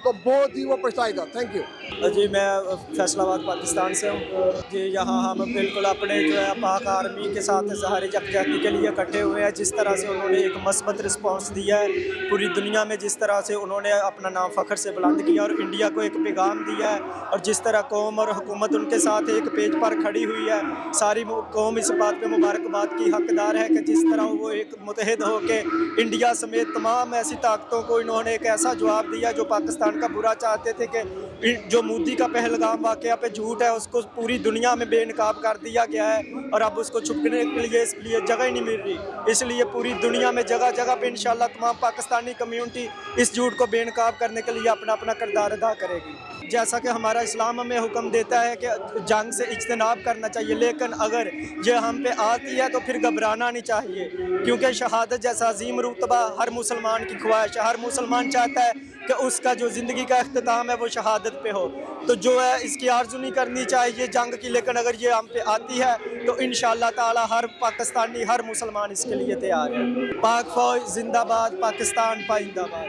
تو بہت ہی وہ پچھتائے گا. Thank you. جی میں فیصل آباد پاکستان سے ہوں. جی یہاں ہم بالکل اپنے جو ہے پاک آرمی کے ساتھ اظہار یکجہتی کے لیے اکٹھے ہوئے ہیں. جس طرح سے انہوں نے ایک مثبت رسپانس دیا ہے پوری دنیا میں، جس طرح سے انہوں نے اپنا نام فخر سے بلند کیا اور انڈیا کو ایک پیغام دیا ہے، اور جس طرح قوم اور حکومت ان کے ساتھ ایک پیج پر کھڑی ہوئی ہے، ساری قوم اس بات پہ مبارکباد کی حقدار ہے کہ جس طرح وہ ایک متحد ہو کے انڈیا سمیت تمام ایسی طاقتوں کو انہوں نے ایک ایسا جواب دیا جو پاکستان کا برا چاہتے تھے کہ جو مودی کا پہلگام واقعہ پہ جھوٹ ہے اس کو پوری دنیا میں بے نقاب کر دیا گیا ہے، اور اب اس کو چھپنے کے لیے اس لیے جگہ ہی نہیں مل رہی. اس لیے پوری دنیا میں جگہ جگہ پہ انشاءاللہ تمام پاکستانی کمیونٹی اس جھوٹ کو بے نقاب کرنے کے لیے اپنا اپنا کردار ادا کرے گی. جیسا کہ ہمارا اسلام ہمیں حکم دیتا ہے کہ جنگ سے اجتناب کرنا چاہیے، لیکن اگر یہ ہم پہ آتی ہے تو پھر گھبرانا نہیں چاہیے، کیونکہ شہادت جیسا عظیم رتبہ ہر مسلمان کی خواہش ہے. ہر مسلمان چاہتا ہے کہ اس کا جو زندگی کا اختتام ہے وہ شہادت پہ ہو، تو جو ہے اس کی آرزو نہیں کرنی چاہیے جنگ کی، لیکن اگر یہ ہم پہ آتی ہے تو انشاءاللہ تعالی ہر پاکستانی ہر مسلمان اس کے لیے تیار ہے. پاک فوج زندہ باد، پاکستان پائندہ باد.